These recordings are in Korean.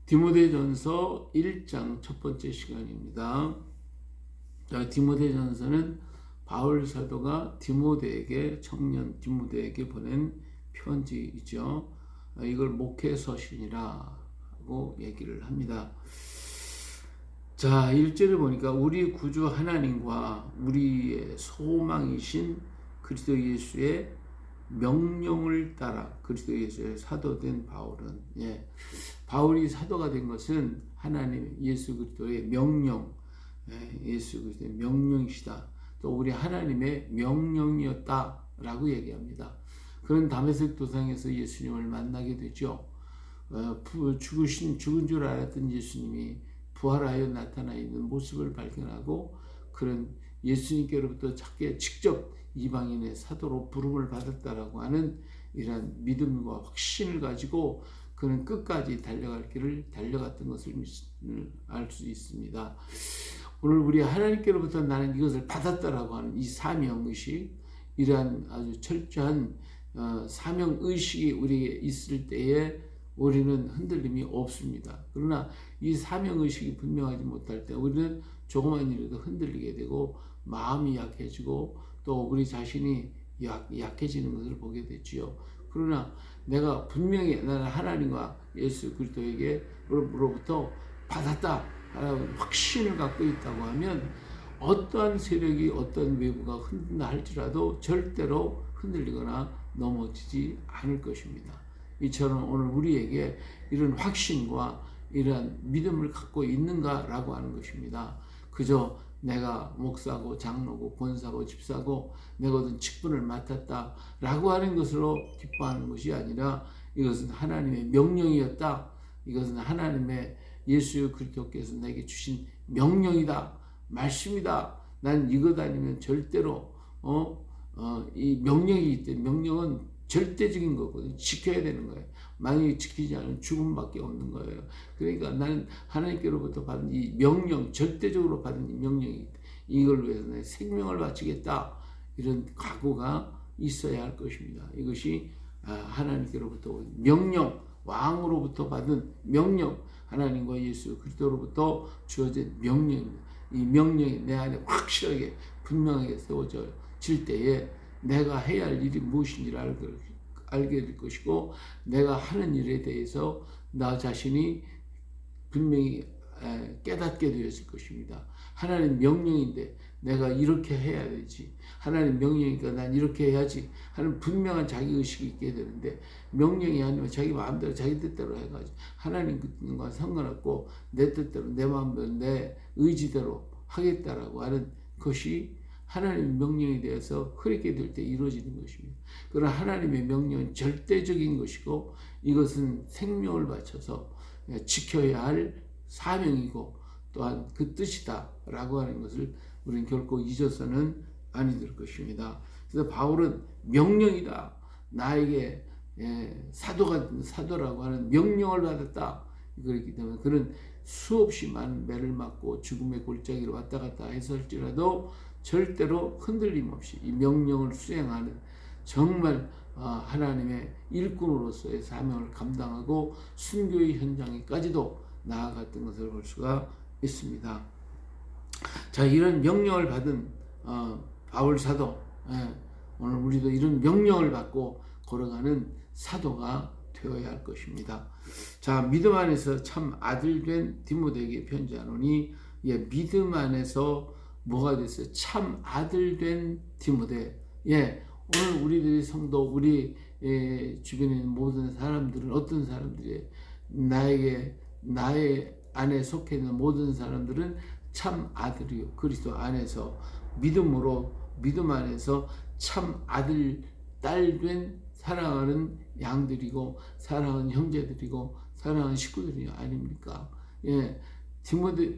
디모데전서 1장 첫 번째 시간입니다. 디모데전서는 바울 사도가 디모데에게, 청년 디모데에게 보낸 편지이죠. 이걸 목회 서신이라고 얘기를 합니다. 자, 1절에 보니까 우리 구주 하나님과 우리의 소망이신 그리스도 예수의 명령을 따라 그리스도 예수의 사도된 바울은, 바울이 사도가 된 것은 하나님 예수 그리스도의 명령, 예수 그리스도의 명령이시다. 또 우리 하나님의 명령이었다라고 얘기합니다. 그런 다메섹 도상에서 예수님을 만나게 되죠. 죽은 줄 알았던 예수님이 부활하여 나타나 있는 모습을 발견하고 그런 예수님께로부터 직접 이방인의 사도로 부름을 받았다라고 하는 이러한 믿음과 확신을 가지고 그는 끝까지 달려갈 길을 달려갔던 것을 알 수 있습니다. 오늘 우리 하나님께로부터 나는 이것을 받았다라고 하는 이 사명의식, 이러한 아주 철저한 사명의식이 우리에게 있을 때에 우리는 흔들림이 없습니다. 그러나 이 사명의식이 분명하지 못할 때 우리는 조그만 일에도 흔들리게 되고 마음이 약해지고 또 우리 자신이 약해지는 것을 보게 되지요. 그러나 내가 분명히 나는 하나님과 예수 그리스도에게로부터 받았다 라는 확신을 갖고 있다고 하면 어떠한 세력이 어떤 외부가 흔든다 할지라도 절대로 흔들리거나 넘어지지 않을 것입니다. 이처럼 오늘 우리에게 이런 확신과 이러한 믿음을 갖고 있는가라고 하는 것입니다. 그저 내가 목사고 장로고 권사고 집사고 내가 어떤 직분을 맡았다라고 하는 것으로 기뻐하는 것이 아니라 이것은 하나님의 명령이었다. 이것은 하나님의 예수 그리스도께서 내게 주신 명령이다. 말씀이다. 난 이것 아니면 절대로 이 명령이기 때문에 명령은 절대적인 거거든요. 지켜야 되는 거예요. 만약에 지키지 않으면 죽음밖에 없는 거예요. 그러니까 나는 하나님께로부터 받은 이 명령, 절대적으로 받은 이 명령이 이걸 위해서 내 생명을 바치겠다. 이런 각오가 있어야 할 것입니다. 이것이 하나님께로부터 온 명령, 왕으로부터 받은 명령, 하나님과 예수 그리스도로부터 주어진 명령입니다. 이 명령이 내 안에 확실하게 분명하게 세워질 때에 내가 해야 할 일이 무엇인지를 알게 될 것이고 내가 하는 일에 대해서 나 자신이 분명히 깨닫게 되었을 것입니다. 하나님 명령인데 내가 이렇게 해야 되지. 하나님 명령이니까 난 이렇게 해야지 하는 분명한 자기의식이 있게 되는데 명령이 아니면 자기 마음대로 자기 뜻대로 해가지고 하나님과 상관없고 내 뜻대로 내 마음대로 내 의지대로 하겠다라고 하는 것이 하나님의 명령에 대해서 흐리게 될 때 이루어지는 것입니다. 그러나 하나님의 명령은 절대적인 것이고 이것은 생명을 바쳐서 지켜야 할 사명이고 또한 그 뜻이다 라고 하는 것을 우리는 결코 잊어서는 아니 될 것입니다. 그래서 바울은 명령이다. 나에게 사도라고 하는 명령을 받았다. 그렇기 때문에 그는 수없이 많은 매를 맞고 죽음의 골짜기로 왔다 갔다 했을지라도 절대로 흔들림 없이 이 명령을 수행하는 정말 하나님의 일꾼으로서의 사명을 감당하고 순교의 현장에까지도 나아갔던 것을 볼 수가 있습니다. 자, 이런 명령을 받은 바울 사도, 오늘 우리도 이런 명령을 받고 걸어가는 사도가 되어야 할 것입니다. 자, 믿음 안에서 참 아들 된 디모데에게 편지하노니, 믿음 안에서 뭐가 됐어요? 참 아들 된 디모데. 오늘 우리들의 성도, 우리 주변에 있는 모든 사람들은 어떤 사람들이에요? 나의 안에 속해 있는 모든 사람들은 참 아들이요. 그리스도 안에서 믿음 안에서 참 아들, 딸 된 사랑하는 양들이고 사랑하는 형제들이고 사랑하는 식구들이 아닙니까?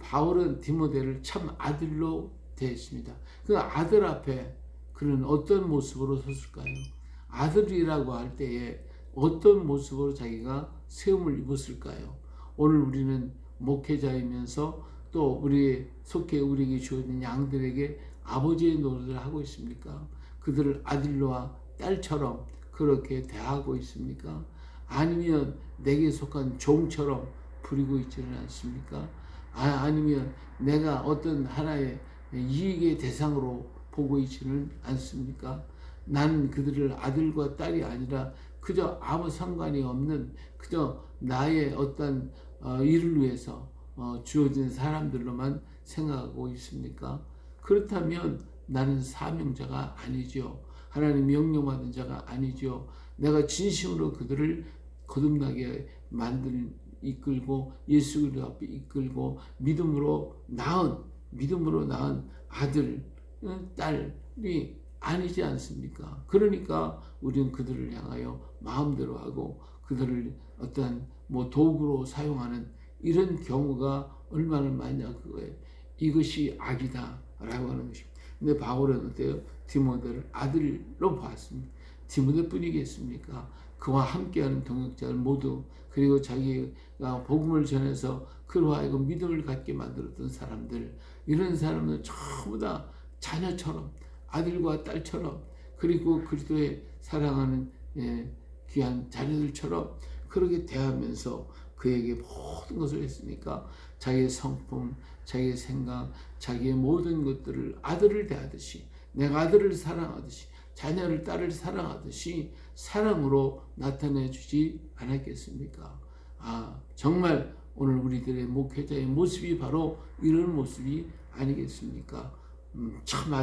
바울은 디모데를 참 아들로 대했습니다. 그 아들 앞에 그는 어떤 모습으로 섰을까요? 아들이라고 할 때에 어떤 모습으로 자기가 세움을 입었을까요? 오늘 우리는 목회자이면서 또 우리에게 주어진 양들에게 아버지의 노릇을 하고 있습니까? 그들을 아들과 딸처럼 그렇게 대하고 있습니까? 아니면 내게 속한 종처럼 부리고 있지는 않습니까? 아니면 내가 어떤 하나의 이익의 대상으로 보고 있지는 않습니까? 나는 그들을 아들과 딸이 아니라 그저 아무 상관이 없는 그저 나의 어떤 일을 위해서 주어진 사람들로만 생각하고 있습니까? 그렇다면 나는 사명자가 아니죠. 하나님 명령받은 자가 아니죠. 내가 진심으로 그들을 거듭나게 이끌고 예수 그리스도 앞에 이끌고 믿음으로 낳은 아들, 딸이 아니지 않습니까? 그러니까 우리는 그들을 향하여 마음대로 하고 그들을 어떤 도구로 사용하는 이런 경우가 얼마나 많냐 그거예요. 이것이 악이다 라고 하는 것입니다. 근데 바울은 어때요? 디모데를 아들로 봤습니다. 디모데뿐이겠습니까? 그와 함께하는 동역자들 모두, 그리고 자기가 복음을 전해서 그로 하여금 믿음을 갖게 만들었던 사람들, 이런 사람들 전부 다 자녀처럼, 아들과 딸처럼, 그리고 그리스도의 사랑하는 귀한 자녀들처럼 그렇게 대하면서 그에게 모든 것을 했으니까 자기의 성품, 자기의 생각, 자기의 모든 것들을 아들을 대하듯이, 내가 아들을 사랑하듯이, 자녀를, 딸을 사랑하듯이 사랑으로 나타내 주지 않았겠습니까? 정말 오늘 우리들의 목회자의 모습이 바로 이런 모습이 아니겠습니까? 참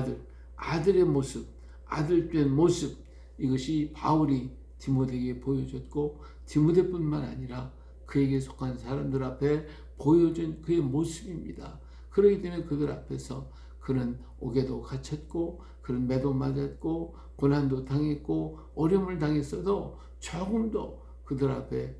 아들의 모습, 아들된 모습, 이것이 바울이 디모데에게 보여줬고, 디모데뿐만 아니라 그에게 속한 사람들 앞에 보여준 그의 모습입니다. 그렇기 때문에 그들 앞에서 그는 옥에도 갇혔고, 그는 매도 맞았고, 고난도 당했고, 어려움을 당했어도 조금도 그들 앞에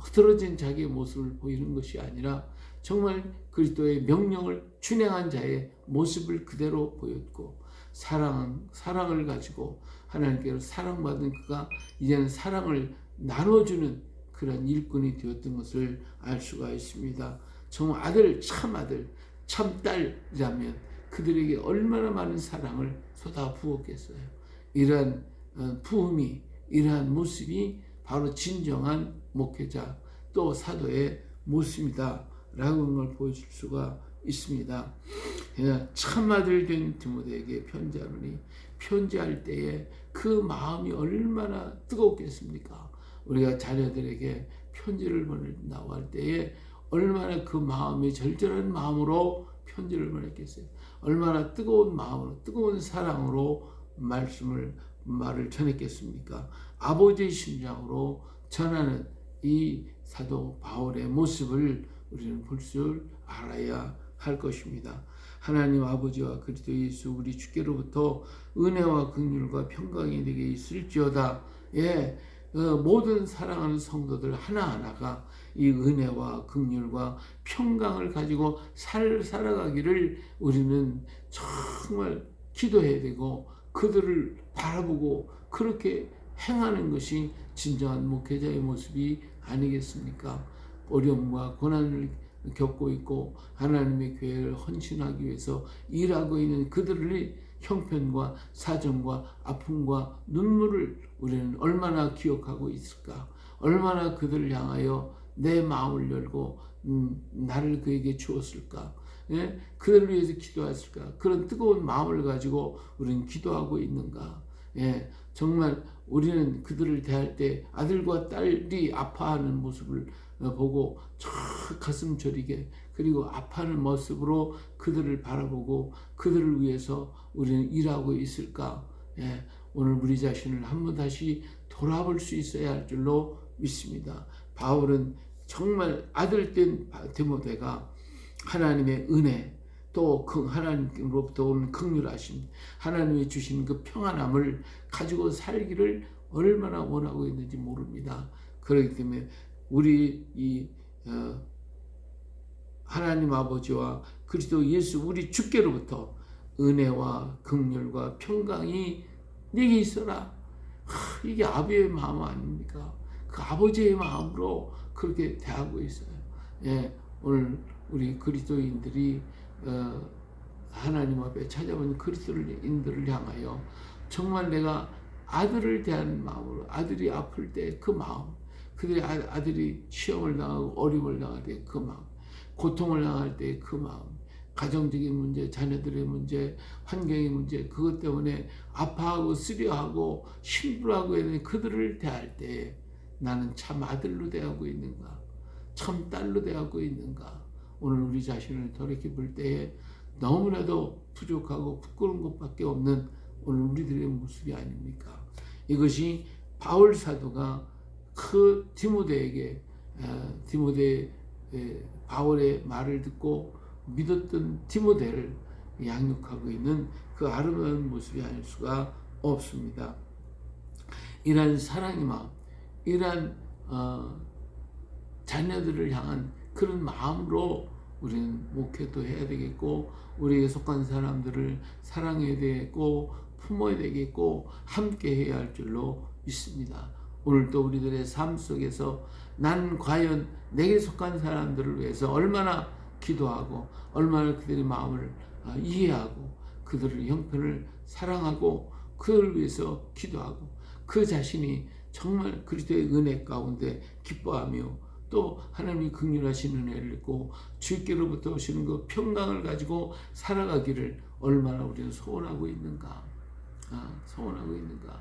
흐트러진 자기의 모습을 보이는 것이 아니라 정말 그리스도의 명령을 준행한 자의 모습을 그대로 보였고, 사랑을 가지고 하나님께로 사랑받은 그가 이제는 사랑을 나눠주는 그런 일꾼이 되었던 것을 알 수가 있습니다. 정말 참 딸이라면 그들에게 얼마나 많은 사랑을 쏟아 부었겠어요. 이러한 부음이, 이러한 모습이 바로 진정한 목회자 또 사도의 모습이다 라고 하는 걸 보여줄 수가 있습니다. 참 아들 된 디모데에게 편지하노니, 편지할 때에 그 마음이 얼마나 뜨겁겠습니까? 우리가 자녀들에게 편지를 보낸다고 할 때에 얼마나 그 마음이 절절한 마음으로 편지를 보냈겠어요. 얼마나 뜨거운 마음으로, 뜨거운 사랑으로 말을 전했겠습니까? 아버지의 심장으로 전하는 이 사도 바울의 모습을 우리는 볼 줄 알아야 할 것입니다. 하나님 아버지와 그리스도 예수 우리 주께로부터 은혜와 긍휼과 평강이 내게 있을지어다. 모든 사랑하는 성도들 하나하나가 이 은혜와 긍휼과 평강을 가지고 살아가기를 우리는 정말 기도해야 되고, 그들을 바라보고 그렇게 행하는 것이 진정한 목회자의 모습이 아니겠습니까? 어려움과 고난을 겪고 있고 하나님의 교회를 헌신하기 위해서 일하고 있는 그들의 형편과 사정과 아픔과 눈물을 우리는 얼마나 기억하고 있을까? 얼마나 그들을 향하여 내 마음을 열고 나를 그에게 주었을까? 그들을 위해서 기도했을까? 그런 뜨거운 마음을 가지고 우리는 기도하고 있는가? 정말 우리는 그들을 대할 때 아들과 딸이 아파하는 모습을 보고 가슴 저리게, 그리고 아파하는 모습으로 그들을 바라보고 그들을 위해서 우리는 일하고 있을까? 오늘 우리 자신을 한번 다시 돌아볼 수 있어야 할 줄로 믿습니다. 바울은 정말 아들된 디모데가 하나님의 은혜, 또 하나님으로부터 오는 긍휼하심, 하나님이 주신 그 평안함을 가지고 살기를 얼마나 원하고 있는지 모릅니다. 그렇기 때문에 우리 하나님 아버지와 그리스도 예수 우리 주께로부터 은혜와 긍휼과 평강이 내게 있어라. 이게 아버지의 마음 아닙니까? 그 아버지의 마음으로 그렇게 대하고 있어요. 오늘 우리 그리스도인들이 하나님 앞에 찾아온 그리스도인들을 향하여 정말 내가 아들을 대하는 마음으로, 아들이 아플 때 그 마음, 그들의 아들이 시험을 당하고 어려움을 당할 때 그 마음, 고통을 당할 때 그 마음, 가정적인 문제, 자녀들의 문제, 환경의 문제, 그것 때문에 아파하고 쓰려하고 힘들어하고 있는 그들을 대할 때 나는 참 아들로 대하고 있는가, 참 딸로 대하고 있는가. 오늘 우리 자신을 돌이켜볼 때에 너무나도 부족하고 부끄러운 것밖에 없는 오늘 우리들의 모습이 아닙니까? 이것이 바울 사도가 그 디모데에게 바울의 말을 듣고 믿었던 디모데를 양육하고 있는 그 아름다운 모습이 아닐 수가 없습니다. 이러한 사랑의 마음, 이러한 자녀들을 향한 그런 마음으로 우리는 목회도 해야 되겠고, 우리에게 속한 사람들을 사랑해야 되겠고, 품어야 되겠고, 함께 해야 할 줄로 믿습니다. 오늘도 우리들의 삶 속에서 난 과연 내게 속한 사람들을 위해서 얼마나 기도하고, 얼마나 그들의 마음을 이해하고, 그들의 형편을 사랑하고, 그들을 위해서 기도하고, 그 자신이 정말 그리스도의 은혜 가운데 기뻐하며 또 하나님이 긍휼하신 은혜를 입고 주께로부터 오시는 그 평강을 가지고 살아가기를 얼마나 우리는 소원하고 있는가. 소원하고 있는가.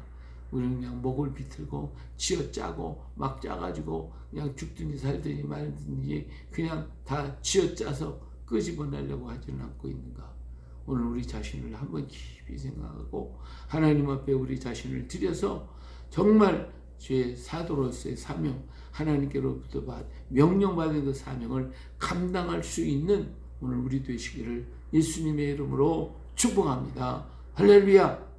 우리는 그냥 목을 비틀고 쥐어짜고 막 짜가지고 그냥 죽든지 살든지 말든지 그냥 다 쥐어짜서 끄집어내려고 하지는 않고 있는가. 오늘 우리 자신을 한번 깊이 생각하고 하나님 앞에 우리 자신을 들여서 정말 주의 사도로서의 사명, 하나님께로부터 명령받은 그 사명을 감당할 수 있는 오늘 우리 되시기를 예수님의 이름으로 축복합니다. 할렐루야.